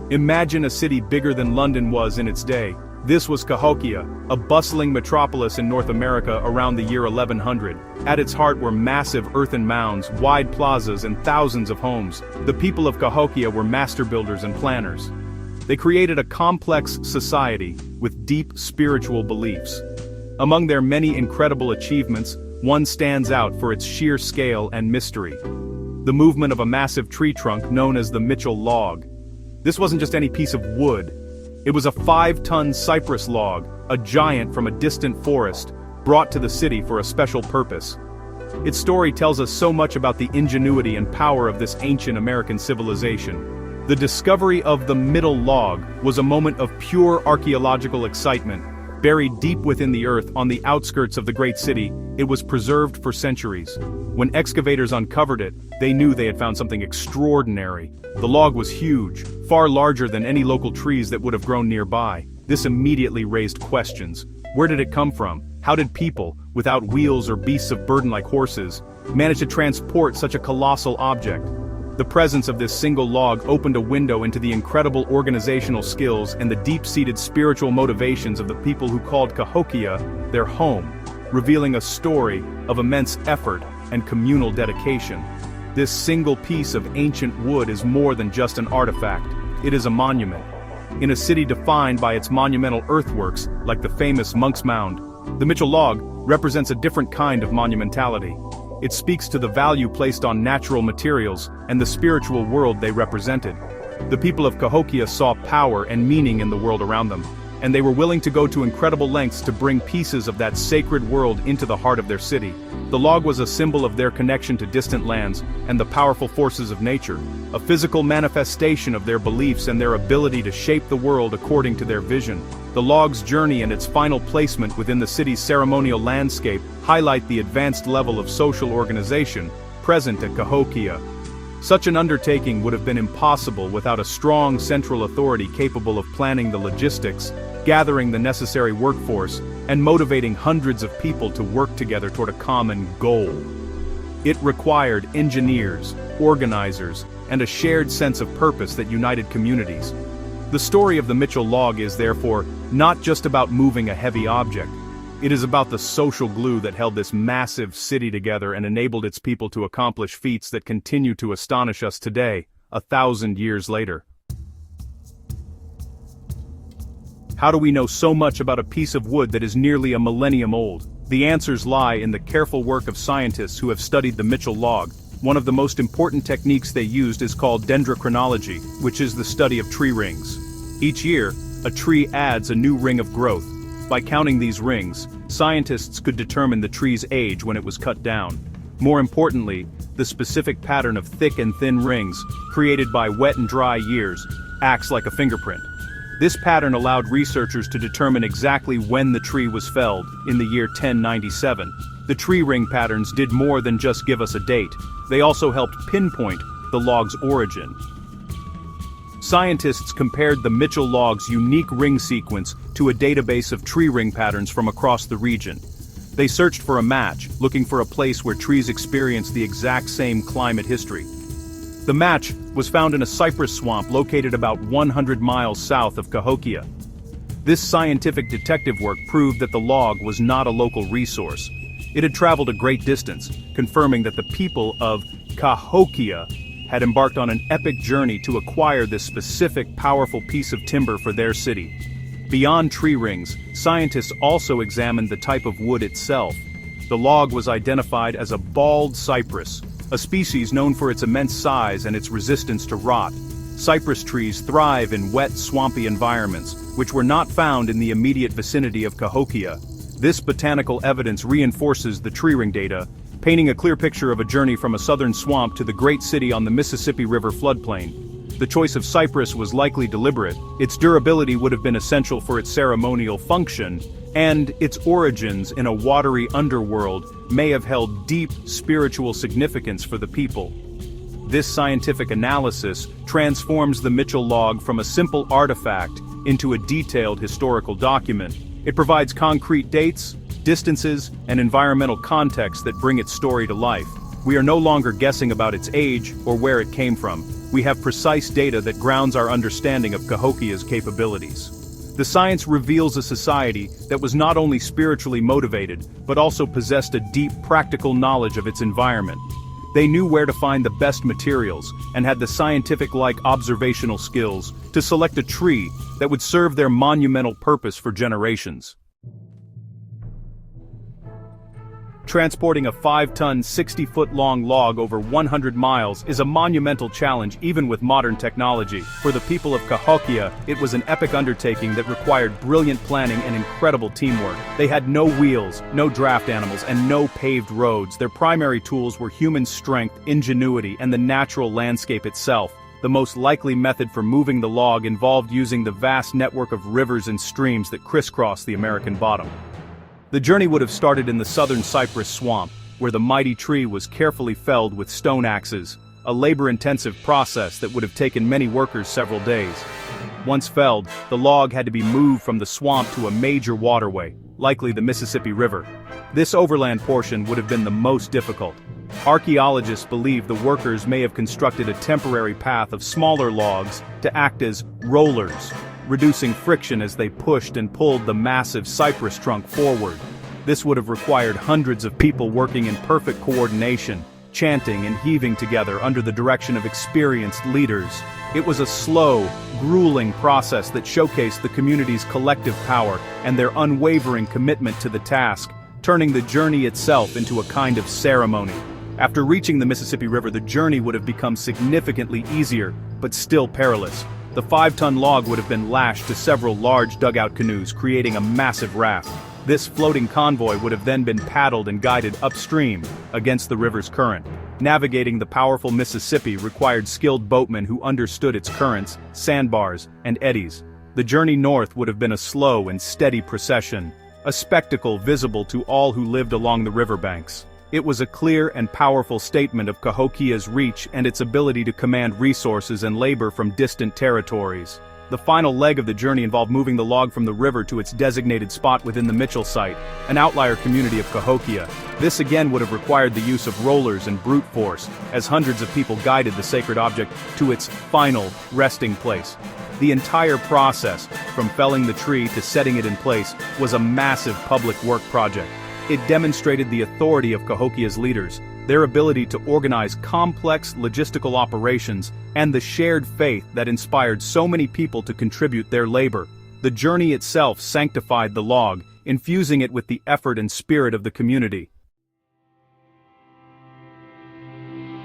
Imagine a city bigger than London was in its day. This was Cahokia, a bustling metropolis in North America around the year 1100. At its heart were massive earthen mounds, wide plazas, and thousands of homes. The people of Cahokia were master builders and planners. They created a complex society with deep spiritual beliefs. Among their many incredible achievements, one stands out for its sheer scale and mystery. The movement of a massive tree trunk known as the Mitchell log. This wasn't just any piece of wood. It was a 5-ton cypress log, a giant from a distant forest, brought to the city for a special purpose. Its story tells us so much about the ingenuity and power of this ancient American civilization. The discovery of the Middle log was a moment of pure archaeological excitement. Buried deep within the earth on the outskirts of the great city, it was preserved for centuries. When excavators uncovered it, they knew they had found something extraordinary. The log was huge, far larger than any local trees that would have grown nearby. This immediately raised questions. Where did it come from? How did people, without wheels or beasts of burden like horses, manage to transport such a colossal object? The presence of this single log opened a window into the incredible organizational skills and the deep-seated spiritual motivations of the people who called Cahokia their home, revealing a story of immense effort and communal dedication. This single piece of ancient wood is more than just an artifact. It is a monument. In a city defined by its monumental earthworks, like the famous Monk's Mound, the Mitchell log represents a different kind of monumentality. It speaks to the value placed on natural materials and the spiritual world they represented. The people of Cahokia saw power and meaning in the world around them, and they were willing to go to incredible lengths to bring pieces of that sacred world into the heart of their city. The log was a symbol of their connection to distant lands and the powerful forces of nature, a physical manifestation of their beliefs and their ability to shape the world according to their vision. The log's journey and its final placement within the city's ceremonial landscape highlight the advanced level of social organization present at Cahokia. Such an undertaking would have been impossible without a strong central authority capable of planning the logistics, gathering the necessary workforce, and motivating hundreds of people to work together toward a common goal. It required engineers, organizers, and a shared sense of purpose that united communities. The story of the Mitchell log is, therefore, not just about moving a heavy object. It is about the social glue that held this massive city together and enabled its people to accomplish feats that continue to astonish us today, 1,000 years later. How do we know so much about a piece of wood that is nearly a millennium old? The answers lie in the careful work of scientists who have studied the Mitchell log. One of the most important techniques they used is called dendrochronology, which is the study of tree rings. Each year, a tree adds a new ring of growth. By counting these rings, scientists could determine the tree's age when it was cut down. More importantly, the specific pattern of thick and thin rings, created by wet and dry years, acts like a fingerprint. This pattern allowed researchers to determine exactly when the tree was felled, in the year 1097. The tree ring patterns did more than just give us a date. They also helped pinpoint the log's origin. Scientists compared the Mitchell log's unique ring sequence to a database of tree ring patterns from across the region. They searched for a match, looking for a place where trees experienced the exact same climate history. The match was found in a cypress swamp located about 100 miles south of Cahokia. This scientific detective work proved that the log was not a local resource. It had traveled a great distance, confirming that the people of Cahokia had embarked on an epic journey to acquire this specific, powerful piece of timber for their city. Beyond tree rings, scientists also examined the type of wood itself. The log was identified as a bald cypress, a species known for its immense size and its resistance to rot. Cypress trees thrive in wet, swampy environments, which were not found in the immediate vicinity of Cahokia. This botanical evidence reinforces the tree ring data, painting a clear picture of a journey from a southern swamp to the great city on the Mississippi River floodplain. The choice of cypress was likely deliberate. Its durability would have been essential for its ceremonial function, and its origins in a watery underworld may have held deep spiritual significance for the people. This scientific analysis transforms the Mitchell log from a simple artifact into a detailed historical document. It provides concrete dates, distances, and environmental context that bring its story to life. We are no longer guessing about its age or where it came from. we have precise data that grounds our understanding of Cahokia's capabilities. The science reveals a society that was not only spiritually motivated, but also possessed a deep practical knowledge of its environment. They knew where to find the best materials, and had the scientific-like observational skills to select a tree that would serve their monumental purpose for generations. Transporting a 5-ton, 60-foot-long log over 100 miles is a monumental challenge even with modern technology. For the people of Cahokia, it was an epic undertaking that required brilliant planning and incredible teamwork. They had no wheels, no draft animals, and no paved roads. Their primary tools were human strength, ingenuity, and the natural landscape itself. The most likely method for moving the log involved using the vast network of rivers and streams that crisscross the American bottom. The journey would have started in the southern cypress swamp, where the mighty tree was carefully felled with stone axes, a labor-intensive process that would have taken many workers several days. Once felled, the log had to be moved from the swamp to a major waterway, likely the Mississippi River. This overland portion would have been the most difficult. Archaeologists believe the workers may have constructed a temporary path of smaller logs to act as rollers, reducing friction as they pushed and pulled the massive cypress trunk forward. This would have required hundreds of people working in perfect coordination, chanting and heaving together under the direction of experienced leaders. It was a slow, grueling process that showcased the community's collective power and their unwavering commitment to the task, turning the journey itself into a kind of ceremony. After reaching the Mississippi River, the journey would have become significantly easier, but still perilous. The 5-ton log would have been lashed to several large dugout canoes, creating a massive raft. This floating convoy would have then been paddled and guided upstream against the river's current. Navigating the powerful Mississippi required skilled boatmen who understood its currents, sandbars, and eddies. The journey north would have been a slow and steady procession, a spectacle visible to all who lived along the riverbanks. It was a clear and powerful statement of Cahokia's reach and its ability to command resources and labor from distant territories. The final leg of the journey involved moving the log from the river to its designated spot within the Mitchell site, an outlier community of Cahokia. This again would have required the use of rollers and brute force, as hundreds of people guided the sacred object to its final resting place. The entire process, from felling the tree to setting it in place, was a massive public work project. It demonstrated the authority of Cahokia's leaders, their ability to organize complex logistical operations, and the shared faith that inspired so many people to contribute their labor. The journey itself sanctified the log, infusing it with the effort and spirit of the community.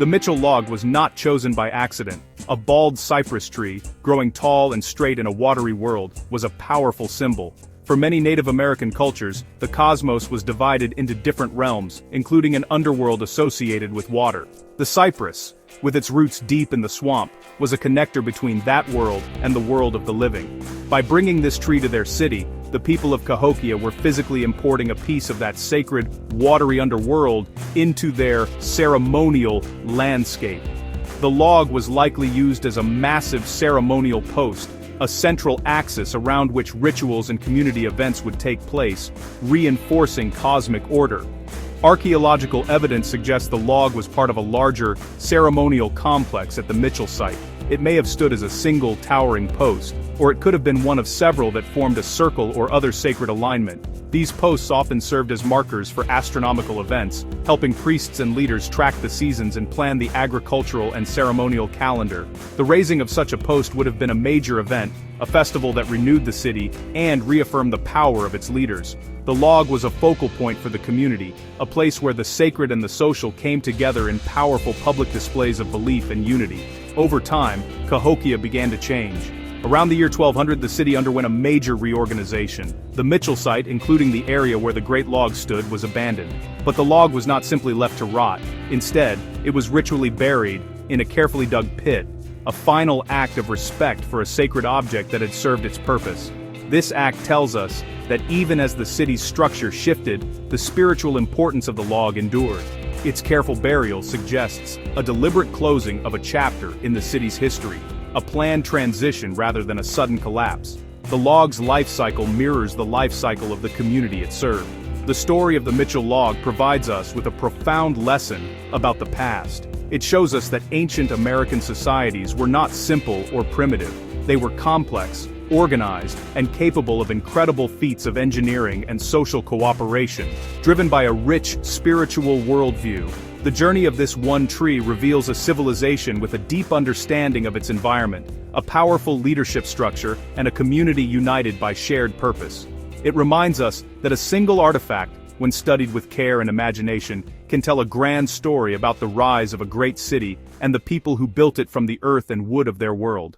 The Mitchell log was not chosen by accident. A bald cypress tree, growing tall and straight in a watery world, was a powerful symbol. For many Native American cultures, the cosmos was divided into different realms, including an underworld associated with water. The cypress, with its roots deep in the swamp, was a connector between that world and the world of the living. By bringing this tree to their city, the people of Cahokia were physically importing a piece of that sacred, watery underworld into their ceremonial landscape. The log was likely used as a massive ceremonial post, a central axis around which rituals and community events would take place, reinforcing cosmic order. Archaeological evidence suggests the log was part of a larger, ceremonial complex at the Mitchell site. It may have stood as a single towering post, or it could have been one of several that formed a circle or other sacred alignment. These posts often served as markers for astronomical events, helping priests and leaders track the seasons and plan the agricultural and ceremonial calendar. The raising of such a post would have been a major event, a festival that renewed the city and reaffirmed the power of its leaders. The log was a focal point for the community, a place where the sacred and the social came together in powerful public displays of belief and unity. Over time, Cahokia began to change. Around the year 1200, the city underwent a major reorganization. The Mitchell site, including the area where the great log stood, was abandoned. But the log was not simply left to rot. Instead, it was ritually buried in a carefully dug pit, a final act of respect for a sacred object that had served its purpose. This act tells us that even as the city's structure shifted, the spiritual importance of the log endured. Its careful burial suggests a deliberate closing of a chapter in the city's history, a planned transition rather than a sudden collapse. The log's life cycle mirrors the life cycle of the community it served. The story of the Mitchell log provides us with a profound lesson about the past. It shows us that ancient American societies were not simple or primitive. They were complex, organized, and capable of incredible feats of engineering and social cooperation, driven by a rich spiritual worldview. The journey of this one tree reveals a civilization with a deep understanding of its environment, a powerful leadership structure, and a community united by shared purpose. It reminds us that a single artifact, when studied with care and imagination, can tell a grand story about the rise of a great city and the people who built it from the earth and wood of their world.